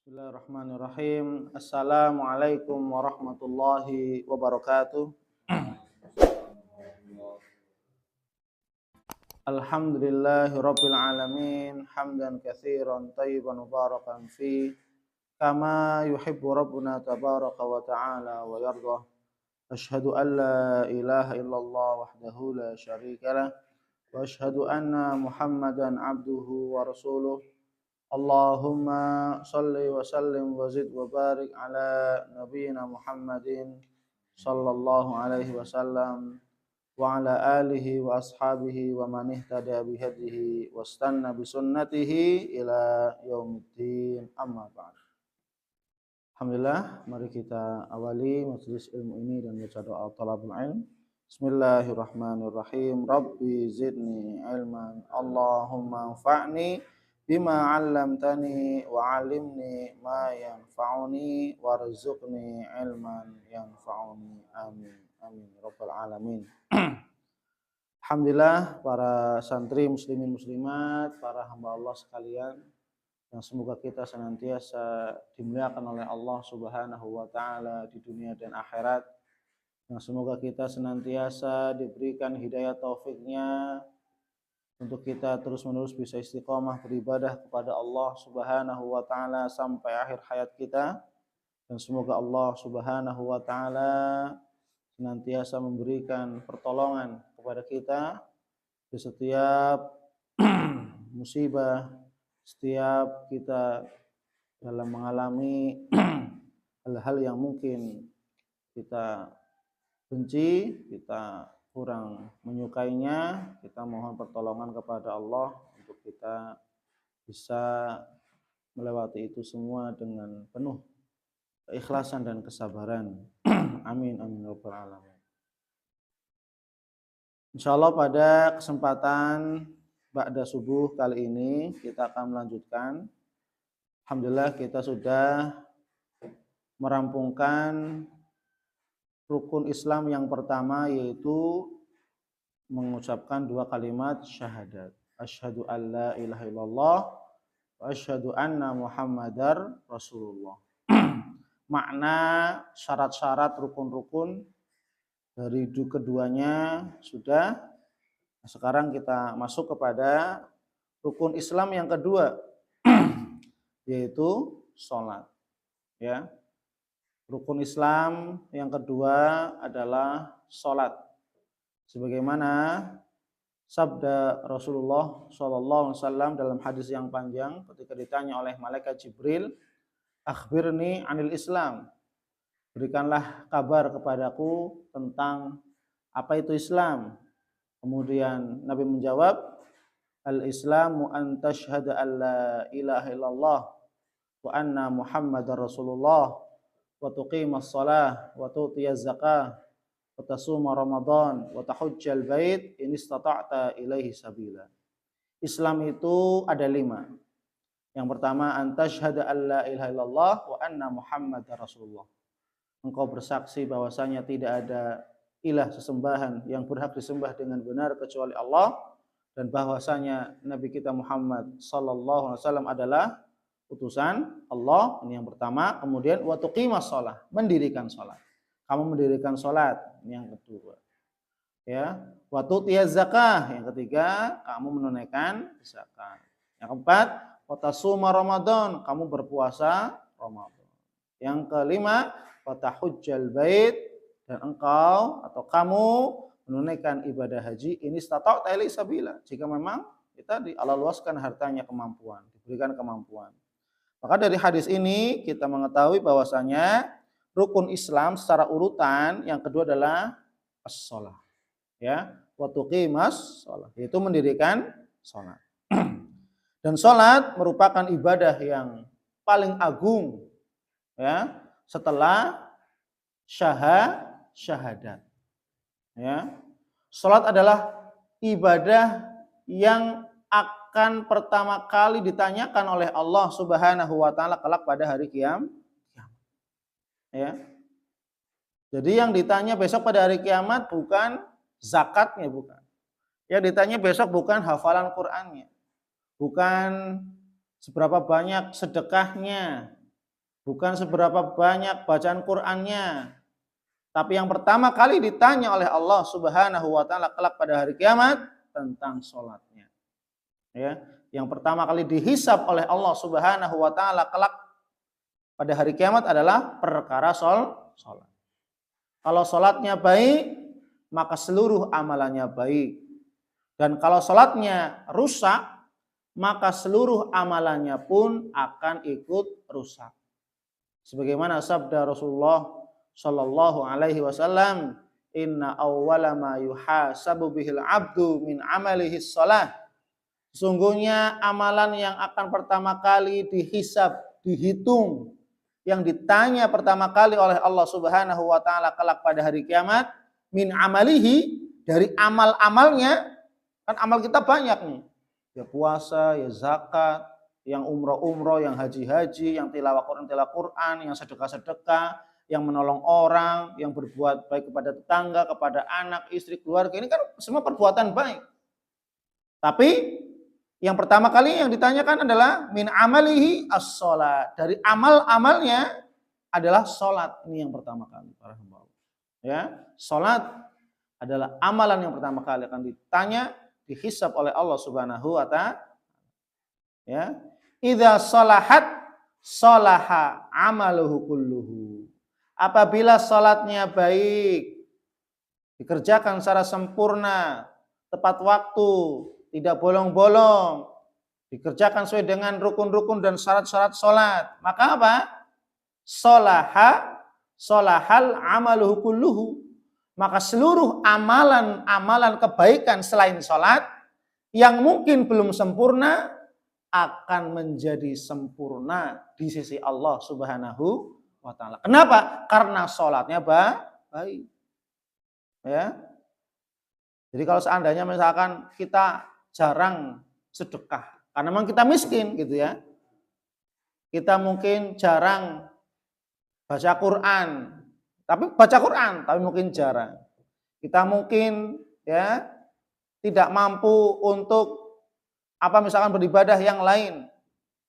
Bismillahirrahmanirrahim. Assalamualaikum warahmatullahi wabarakatuh. Alhamdulillahirabbil alamin, hamdan katsiran thayyiban mubarakan fi kama yuhibbu rabbuna tabaraka wa ta'ala wa yardah. Asyhadu an la ilaha illallah wahdahu la syarika lah wa asyhadu anna Muhammadan abduhu wa rasuluh. Allahumma salli wa sallim wa zid wa barik ala nabiyyina Muhammadin sallallahu alaihi wasallam wa ala alihi wa ashabihi wa man ihtada bi hadihi wastanna bi sunnatihi ila yaumiddin, amma ba'd. Alhamdulillah, mari kita awali majelis ilmu ini dan baca doa talabul ilm. Bismillahirrahmanirrahim. Rabbi zidni ilman, Allahumma anfa'ni bima 'allamtani wa 'allimni ma yanfa'uni warzuqni ilman yanfa'uni. Amin amin rabbal alamin. Alhamdulillah, para santri muslimin muslimat, para hamba Allah sekalian, yang semoga kita senantiasa dimuliakan oleh Allah Subhanahu wa taala di dunia dan akhirat. Yang semoga kita senantiasa diberikan hidayah taufiknya untuk kita terus-menerus bisa istiqomah beribadah kepada Allah Subhanahu wa taala sampai akhir hayat kita. Dan semoga Allah Subhanahu wa taala senantiasa memberikan pertolongan kepada kita di setiap musibah, setiap kita dalam mengalami hal-hal yang mungkin kita benci, kita kurang menyukainya, kita mohon pertolongan kepada Allah untuk kita bisa melewati itu semua dengan penuh keikhlasan dan kesabaran. Amin amin rabbal alamin. Insyaallah pada kesempatan ba'da subuh kali ini kita akan melanjutkan. Alhamdulillah kita sudah merampungkan rukun Islam yang pertama, yaitu mengucapkan dua kalimat syahadat. Asyhadu an la ilaha illallah wa asyhadu anna Muhammadar Rasulullah. Makna syarat-syarat rukun-rukun dari keduanya sudah. Sekarang kita masuk kepada rukun Islam yang kedua, yaitu sholat. Ya. Rukun Islam yang kedua adalah sholat. Sebagaimana sabda Rasulullah SAW dalam hadis yang panjang ketika ditanya oleh malaikat Jibril, akhbirni anil Islam, berikanlah kabar kepadaku tentang apa itu Islam. Kemudian Nabi menjawab, al-Islamu an tashhada an la ilaha illallah wa anna Muhammadar Rasulullah wa tuqimas shalah wa tu'tiyaz zakah wa tasuma Ramadan wa tahujjal bait in istata'ta ilaihi sabila. Islam itu ada 5. Yang pertama, antashhada alla ilaha illallah wa anna Muhammadar Rasulullah. Engkau bersaksi bahwasanya tidak ada ilah sesembahan yang berhak disembah dengan benar kecuali Allah, dan bahwasanya Nabi kita Muhammad sallallahu alaihi wasallam adalah utusan Allah. Ini yang pertama. Kemudian wa tuqimas shalah, mendirikan salat. Kamu mendirikan salat. Ini yang kedua. Ya, wa tu'tiyaz zakah. Yang ketiga, kamu menunaikan zakat. Yang keempat, wa tasuma Ramadan, kamu berpuasa Ramadan. Yang kelima, wa tahujjal bait, dan engkau atau kamu menunaikan ibadah haji ini istata'ta ilaihi sabila, jika memang kita dialalluaskan hartanya, kemampuan, diberikan kemampuan. Maka dari hadis ini kita mengetahui bahwasanya rukun Islam secara urutan yang kedua adalah as-shalah. Ya, wa tuqimas shalah, yaitu mendirikan salat. Dan salat merupakan ibadah yang paling agung, ya, setelah syahadat. Ya. Salat adalah ibadah yang akan pertama kali ditanyakan oleh Allah Subhanahu wa taala kelak pada hari kiamat. Ya. Jadi yang ditanya besok pada hari kiamat bukan zakatnya, bukan. Yang ditanya besok bukan hafalan Qur'annya, bukan seberapa banyak sedekahnya, bukan seberapa banyak bacaan Qur'annya, tapi yang pertama kali ditanya oleh Allah Subhanahu wa taala kelak pada hari kiamat tentang salatnya. Ya, yang pertama kali dihisab oleh Allah Subhanahu wa taala kelak pada hari kiamat adalah perkara salat. Kalau salatnya baik, maka seluruh amalannya baik. Dan kalau salatnya rusak, maka seluruh amalannya pun akan ikut rusak. Sebagaimana sabda Rasulullah sallallahu alaihi wasallam, "Inna awwala ma yuhasabu bihil 'abdu min 'amalihi shalah." Sesungguhnya amalan yang akan pertama kali dihisab, dihitung, yang ditanya pertama kali oleh Allah Subhanahu wa taala kelak pada hari kiamat, min amalihi, dari amal-amalnya. Kan amal kita banyak nih. Ya puasa, ya zakat, yang umroh-umroh, yang haji-haji, yang tilawah Quran, yang sedekah-sedekah, yang menolong orang, yang berbuat baik kepada tetangga, kepada anak, istri, keluarga. Ini kan semua perbuatan baik. Tapi yang pertama kali yang ditanyakan adalah min amalihi as-shalat. Dari amal-amalnya adalah salat. Ini yang pertama kali para hamba. Ya, salat adalah amalan yang pertama kali akan ditanya, dihisab oleh Allah Subhanahu wa taala. Ya. Idza salahat salaha amaluhu kulluhu. Apabila salatnya baik, dikerjakan secara sempurna, tepat waktu, tidak bolong-bolong, dikerjakan sesuai dengan rukun-rukun dan syarat-syarat salat, maka apa? Salahal amaluhu kulluhu. Maka seluruh amalan-amalan kebaikan selain salat yang mungkin belum sempurna akan menjadi sempurna di sisi Allah Subhanahu wa taala. Kenapa? Karena salatnya baik. Ya. Jadi kalau seandainya misalkan kita jarang sedekah karena memang kita miskin gitu ya. Kita mungkin jarang baca Quran, tapi mungkin jarang. Kita mungkin ya tidak mampu untuk misalkan beribadah yang lain.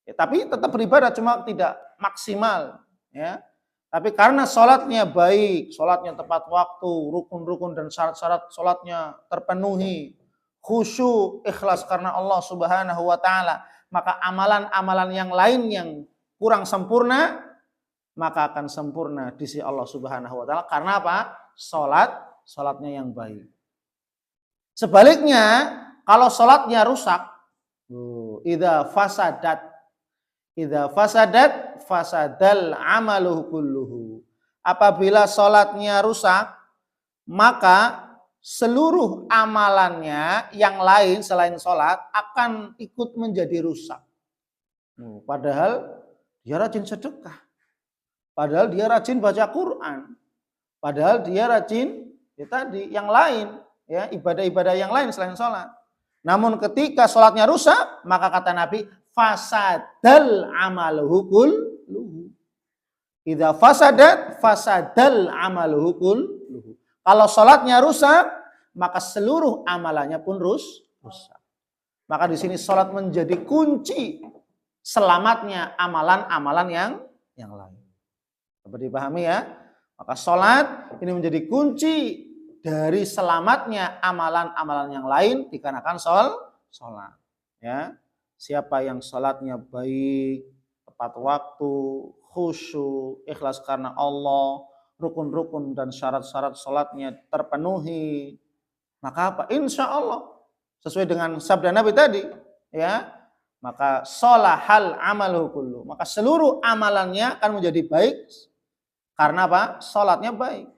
Ya, tapi tetap beribadah cuma tidak maksimal ya. Tapi karena salatnya baik, salatnya tepat waktu, rukun-rukun dan syarat-syarat salatnya terpenuhi, khusyuk, ikhlas karena Allah Subhanahu wa taala, maka amalan-amalan yang lain yang kurang sempurna maka akan sempurna di sisi Allah Subhanahu wa taala. Karena apa? Salatnya yang baik. Sebaliknya, kalau salatnya rusak, idza fasadat fasadal amaluhu kulluhu. Apabila salatnya rusak, maka seluruh amalannya yang lain selain salat akan ikut menjadi rusak. Padahal dia rajin sedekah. Padahal dia rajin baca Quran. Padahal dia rajin yang lain, ya, ibadah-ibadah yang lain selain salat. Namun ketika salatnya rusak, maka kata Nabi, fasadal amaluhu kulluhu. Idza fasadal amaluhu kulluhu. Kalau salatnya rusak, maka seluruh amalannya pun rusak. Maka di sini salat menjadi kunci selamatnya amalan-amalan yang lain. Dapat dipahami ya? Maka salat ini menjadi kunci dari selamatnya amalan-amalan yang lain dikarenakan salat. Ya. Siapa yang salatnya baik, tepat waktu, khusyuk, ikhlas karena Allah, rukun-rukun dan syarat-syarat salatnya terpenuhi, maka apa? Insya Allah sesuai dengan sabda Nabi tadi, ya, maka sholahal amaluhu kullu, maka seluruh amalannya akan menjadi baik karena apa? Salatnya baik.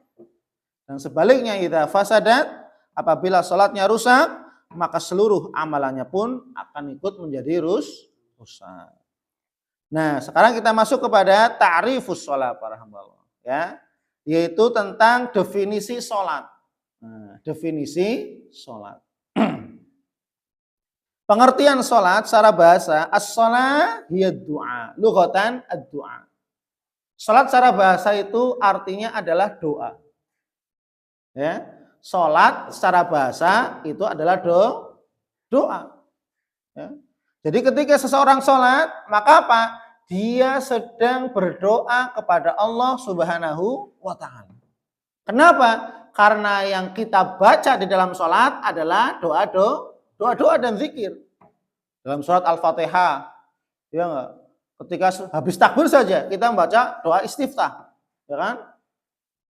Dan sebaliknya, idza fasadat, apabila salatnya rusak, maka seluruh amalannya pun akan ikut menjadi rusak. Nah, sekarang kita masuk kepada ta'rifus shalah para hamba Allah, ya, yaitu tentang definisi salat. Nah, definisi salat. Pengertian salat secara bahasa, as-shalah hiya du'a, lughatan ad-du'a. Salat secara bahasa itu artinya adalah doa. Ya, salat secara bahasa itu adalah doa. Ya. Jadi ketika seseorang salat, maka apa? dia sedang berdoa kepada Allah Subhanahu wa taala. Kenapa? Karena yang kita baca di dalam sholat adalah doa-doa dan zikir. Dalam surat Al-Fatihah, ya enggak? Ketika habis takbir saja kita membaca doa istiftah, ya kan?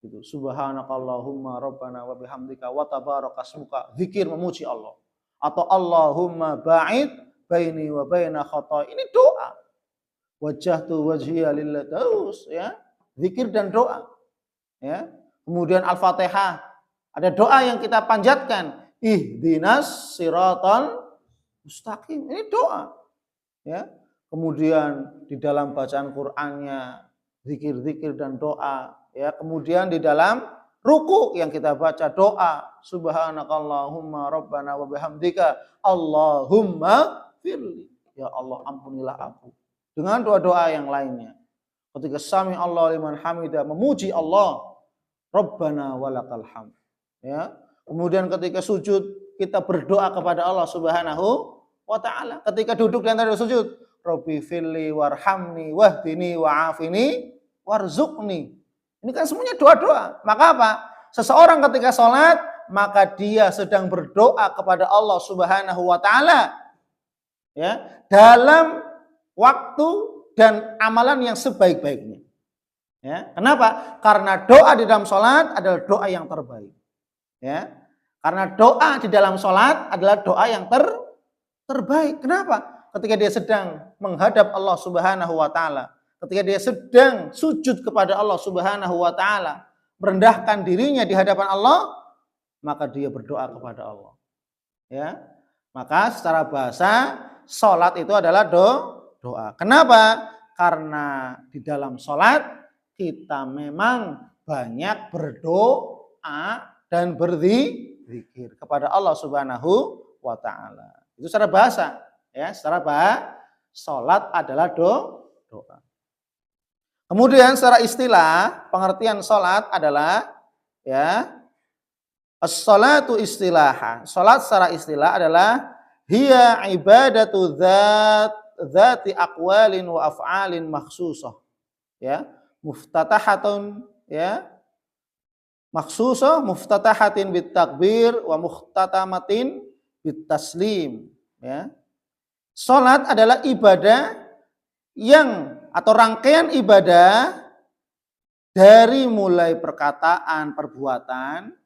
Gitu. Subhanakallahumma rabbana wa bihamdika wa tabarakasmuka, zikir memuji Allah. Atau Allahumma ba'id baini wa baina khata'i, ini doa. Wajjahtu wajhiya lillahi, terus ya, zikir dan doa. Ya. Kemudian Al-Fatihah, ada doa yang kita panjatkan, ihdinas siratal mustaqim, ini doa. Ya. Kemudian di dalam bacaan Qur'annya zikir-zikir dan doa, ya. Kemudian di dalam ruku yang kita baca doa, subhanakallahumma rabbana wa bihamdika Allahumma firli, ya Allah ampunilah aku. Dengan doa-doa yang lainnya. Ketika sami Allah liman hamidah, memuji Allah, Rabbana walakal hamd. Ya. Kemudian ketika sujud kita berdoa kepada Allah Subhanahu wa taala. Ketika duduk di antara sujud, Rabbi firli warhamni wahdini wa'afini warzuqni. Ini kan semuanya doa-doa. Maka apa? Seseorang ketika sholat, maka dia sedang berdoa kepada Allah Subhanahu wa taala. Ya, dalam waktu dan amalan yang sebaik-baiknya. Ya, kenapa? Karena doa di dalam sholat adalah doa yang terbaik. Ya, karena doa di dalam sholat adalah doa yang terbaik. Kenapa? Ketika dia sedang menghadap Allah Subhanahu wa taala, ketika dia sedang sujud kepada Allah Subhanahu wa taala, merendahkan dirinya di hadapan Allah, maka dia berdoa kepada Allah. Ya. Maka secara bahasa sholat itu adalah doa. Kenapa? Karena di dalam sholat kita memang banyak berdoa dan berzikir kepada Allah Subhanahu wa taala. Itu secara bahasa, ya, secara bahasa sholat adalah doa. Kemudian secara istilah, pengertian sholat adalah, ya, as-sholatu istilahan. Sholat secara istilah adalah hiya ibadatu dzati aqwalin wa af'alin makhsusah. Ya, muftatahatun, ya. Makhsusah muftatahatin bit takbir wa mukhtatamatin bit taslim, ya. Salat adalah ibadah yang atau rangkaian ibadah dari mulai perkataan, perbuatan,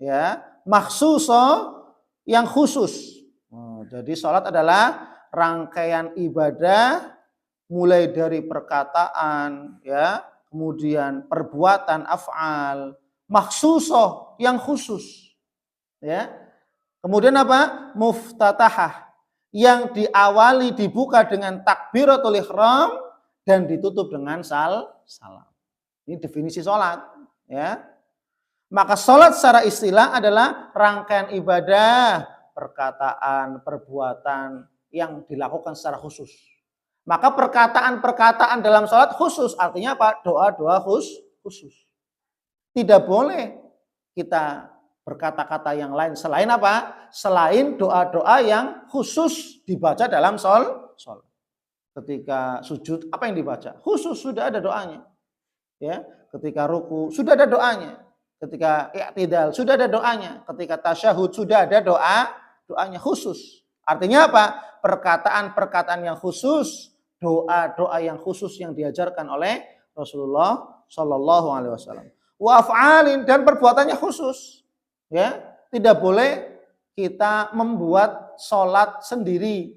ya, makhsusah yang khusus. Jadi salat adalah rangkaian ibadah mulai dari perkataan, ya, kemudian perbuatan af'al, makhsusah yang khusus, ya. Kemudian apa? Muftatahah, yang diawali dibuka dengan takbiratul ihram dan ditutup dengan salam. Ini definisi salat, ya. Maka salat secara istilah adalah rangkaian ibadah, perkataan, perbuatan yang dilakukan secara khusus. Maka perkataan-perkataan dalam salat khusus, artinya apa? Doa-doa khusus. Tidak boleh kita berkata-kata yang lain selain apa? Selain doa-doa yang khusus dibaca dalam sholat. Ketika sujud, apa yang dibaca? Khusus, sudah ada doanya. Ya, ketika ruku sudah ada doanya. Ketika i'tidal sudah ada doanya. Ketika tasyahud sudah ada doanya khusus. Artinya apa? Perkataan-perkataan yang khusus, doa-doa yang khusus yang diajarkan oleh Rasulullah Shallallahu Alaihi Wasallam. Wa af'alin, dan perbuatannya khusus. Ya, tidak boleh kita membuat sholat sendiri.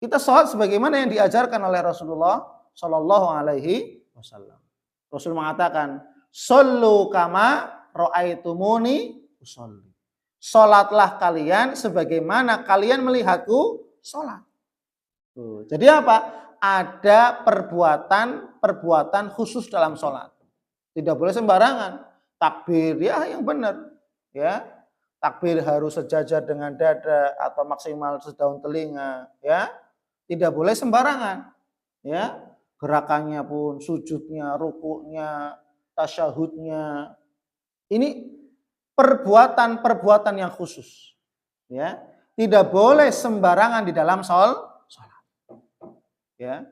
Kita sholat sebagaimana yang diajarkan oleh Rasulullah Shallallahu Alaihi Wasallam. Rasul mengatakan, "Shollu kama ra'aitumuni usolli." Sholatlah kalian sebagaimana kalian melihatku sholat. Jadi apa? Ada perbuatan khusus dalam sholat. Tidak boleh sembarangan. Takbir ya yang benar, ya. Takbir harus sejajar dengan dada atau maksimal sedaun telinga, ya. Tidak boleh sembarangan, ya. Gerakannya pun, sujudnya, rukuknya, tasyahudnya. Ini perbuatan yang khusus, ya. Tidak boleh sembarangan di dalam sholat, ya.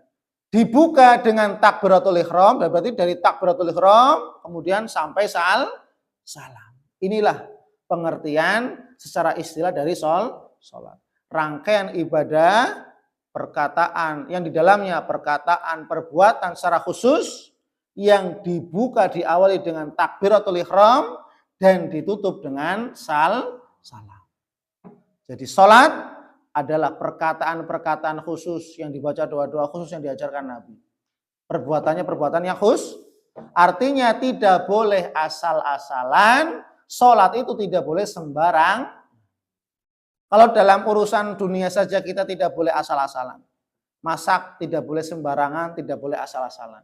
dibuka dengan takbiratul ihram, berarti dari takbiratul ihram kemudian sampai salam. Inilah pengertian secara istilah dari salat. Rangkaian ibadah, perkataan yang di dalamnya perkataan, perbuatan secara khusus yang dibuka diawali dengan takbiratul ihram dan ditutup dengan salam. Jadi salat adalah perkataan-perkataan khusus yang dibaca, doa-doa khusus yang diajarkan Nabi. Perbuatannya perbuatan yang khusus. Artinya tidak boleh asal-asalan. Salat itu tidak boleh sembarang. Kalau dalam urusan dunia saja kita tidak boleh asal-asalan. Masak tidak boleh sembarangan, tidak boleh asal-asalan.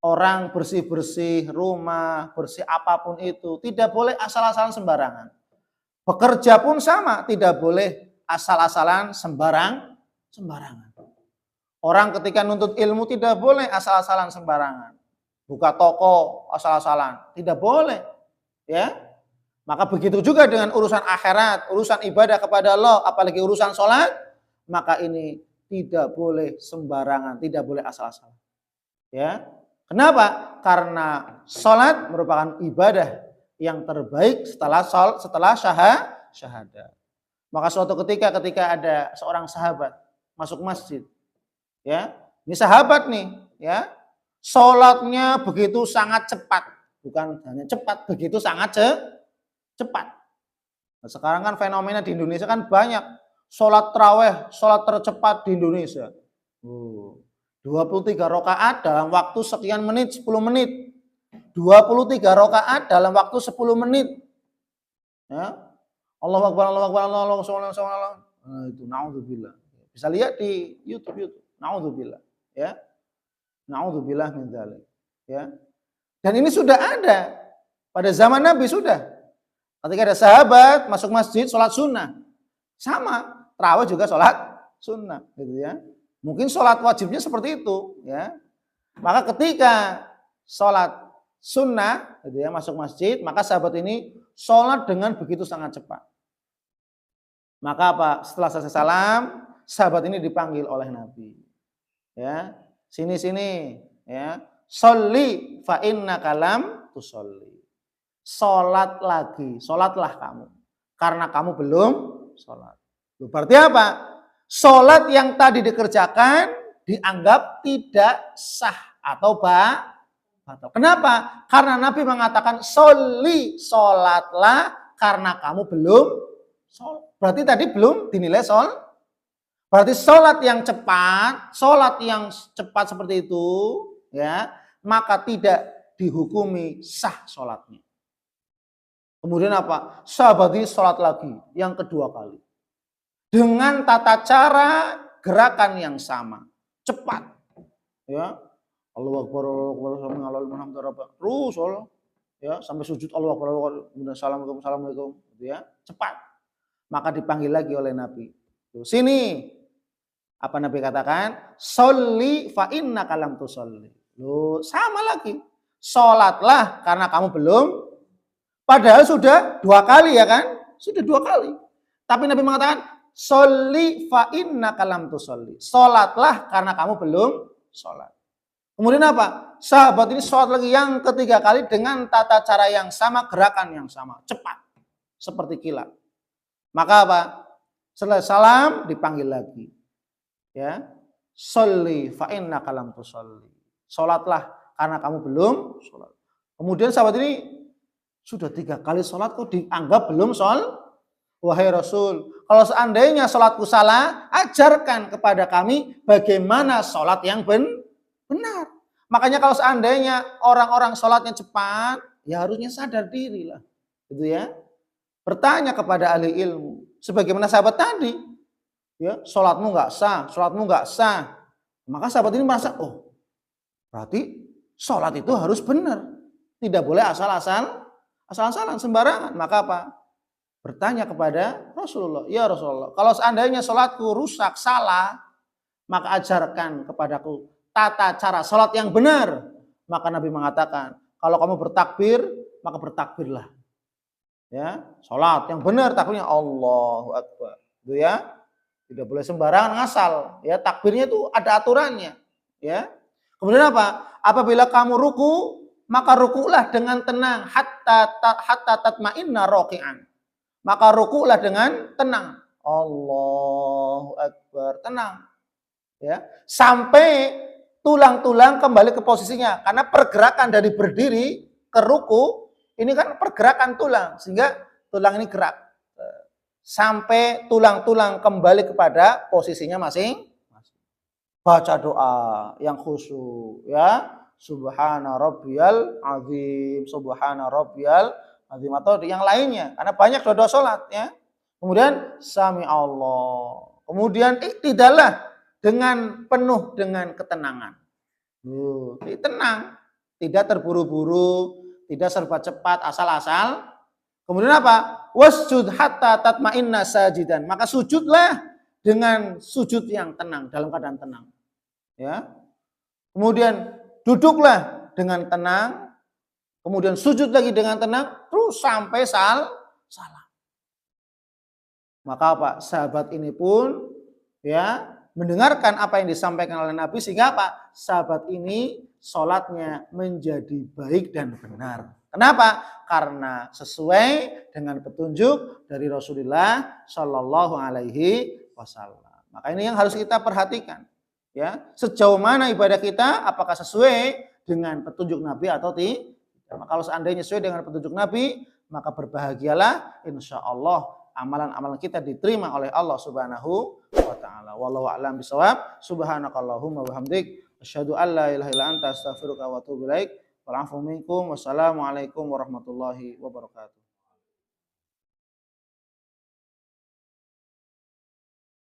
Orang bersih-bersih rumah, bersih apapun itu, tidak boleh asal-asalan sembarangan. Bekerja pun sama, tidak boleh asal-asalan sembarangan. Orang ketika nuntut ilmu tidak boleh asal-asalan sembarangan. Buka toko asal-asalan, tidak boleh. Ya. Maka begitu juga dengan urusan akhirat, urusan ibadah kepada Allah, apalagi urusan sholat, maka ini tidak boleh sembarangan, tidak boleh asal-asalan. Ya. Kenapa? Karena sholat merupakan ibadah yang terbaik setelah syahadat. Maka suatu ketika ada seorang sahabat masuk masjid, ya, ini sahabat nih, ya, sholatnya begitu sangat cepat, bukan hanya cepat, begitu sangat cepat. Nah, sekarang kan fenomena di Indonesia kan banyak sholat tarawih, sholat tercepat di Indonesia. 23 rakaat dalam waktu sekian menit, 10 menit. 23 rakaat dalam waktu 10 menit. Ya. Allahu Akbar, Allahu Akbar, Allahu Akbar. Nah, itu naudzubillah. Bisa lihat di YouTube. Naudzubillah, ya. Naudzubillah min dzalik, ya. Dan ini sudah ada pada zaman Nabi sudah. Ketika ada sahabat masuk masjid sholat sunnah. Sama, tarawih juga sholat sunnah, gitu ya. Mungkin sholat wajibnya seperti itu, ya. Maka ketika sholat sunnah, gitu ya, masuk masjid, maka sahabat ini sholat dengan begitu sangat cepat. Maka apa? Setelah selesai salam, sahabat ini dipanggil oleh Nabi. Ya, sini, ya. Sholli fa innaka lam tusolli. Sholat lagi, sholatlah kamu, karena kamu belum sholat. Berarti apa? Sholat yang tadi dikerjakan dianggap tidak sah atau batal. Kenapa? Karena Nabi mengatakan sholli, sholatlah karena kamu belum sholat. Berarti tadi belum dinilai sholat. Berarti sholat yang cepat seperti itu, ya, maka tidak dihukumi sah sholatnya. Kemudian apa? Sahabat ini sholat lagi yang kedua kali. Dengan tata cara gerakan yang sama. Cepat. Ya. Allahu Akbar, terus ya, sampai sujud Allahu Akbar, kemudian assalamualaikum, ya, cepat. Maka dipanggil lagi oleh Nabi. Tuh, sini. Apa Nabi katakan? Sholli fa innaka lam tusolli. Loh, sama lagi. Sholatlah karena kamu belum. Padahal sudah 2 kali, ya kan? Sudah 2 kali. Tapi Nabi mengatakan sholli fa innaka lam tusolli. Sholatlah karena kamu belum sholat. Kemudian apa? Sahabat ini sholat lagi yang ketiga kali dengan tata cara yang sama, gerakan yang sama, cepat, seperti kilat. Maka apa? Setelah salam dipanggil lagi, ya, sholli fa innaka lam tusolli. Sholatlah karena kamu belum sholat. Kemudian sahabat ini sudah 3 kali sholat kok dianggap belum sholat. Wahai Rasul, kalau seandainya sholatku salah, ajarkan kepada kami bagaimana sholat yang benar. Makanya kalau seandainya orang-orang sholatnya cepat, ya harusnya sadar diri lah, gitu ya. Bertanya kepada ahli ilmu, sebagaimana sahabat tadi, ya, sholatmu nggak sah. Maka sahabat ini merasa, oh, berarti sholat itu harus benar, tidak boleh asal-asalan sembarangan. Maka apa? Bertanya kepada Rasulullah, ya Rasulullah, kalau seandainya sholatku rusak, salah, maka ajarkan kepadaku tata cara sholat yang benar. Maka Nabi mengatakan, kalau kamu bertakbir, maka bertakbirlah. Ya, sholat yang benar, takbirnya Allahu Akbar. Itu ya, tidak boleh sembarangan ngasal. Ya, takbirnya itu ada aturannya. Ya. Kemudian apa? Apabila kamu ruku, maka rukulah dengan tenang hatta tatma'inna raki'an. Maka rukulah dengan tenang. Allahu Akbar, tenang. Ya, sampai tulang-tulang kembali ke posisinya. Karena pergerakan dari berdiri ke ruku ini kan pergerakan tulang, sehingga tulang ini gerak sampai tulang-tulang kembali kepada posisinya masing-masing. Baca doa yang khusyuk, ya. Subhana rabbiyal azim, subhana rabbiyal azim, atau yang lainnya, karena banyak doa salat, ya. Kemudian sami Allah. Kemudian iktidalah dengan penuh dengan ketenangan. Tenang, tidak terburu-buru, tidak serba cepat asal-asal. Kemudian apa? Wasjud hatta tatma'inna sajidan. Maka sujudlah dengan sujud yang tenang, dalam keadaan tenang. Ya. Kemudian duduklah dengan tenang, kemudian sujud lagi dengan tenang, terus sampai salam. Maka apa? Sahabat ini pun ya mendengarkan apa yang disampaikan oleh Nabi, sehingga apa? Sahabat ini sholatnya menjadi baik dan benar. Kenapa? Karena sesuai dengan petunjuk dari Rasulullah Shallallahu Alaihi Wasallam. Maka ini yang harus kita perhatikan. Ya, sejauh mana ibadah kita, apakah sesuai dengan petunjuk Nabi atau tidak? Maka kalau seandainya sesuai dengan petunjuk Nabi, maka berbahagialah, insya Allah amalan-amalan kita diterima oleh Allah Subhanahu wa taala. Wallahu a'lam bishawab. Subhanakallahumma wa bihamdik asyhadu an la ilaha illa anta astaghfiruka wa atubu ilaik. Wal 'afwu minkum. Wassalamualaikum warahmatullahi wabarakatuh.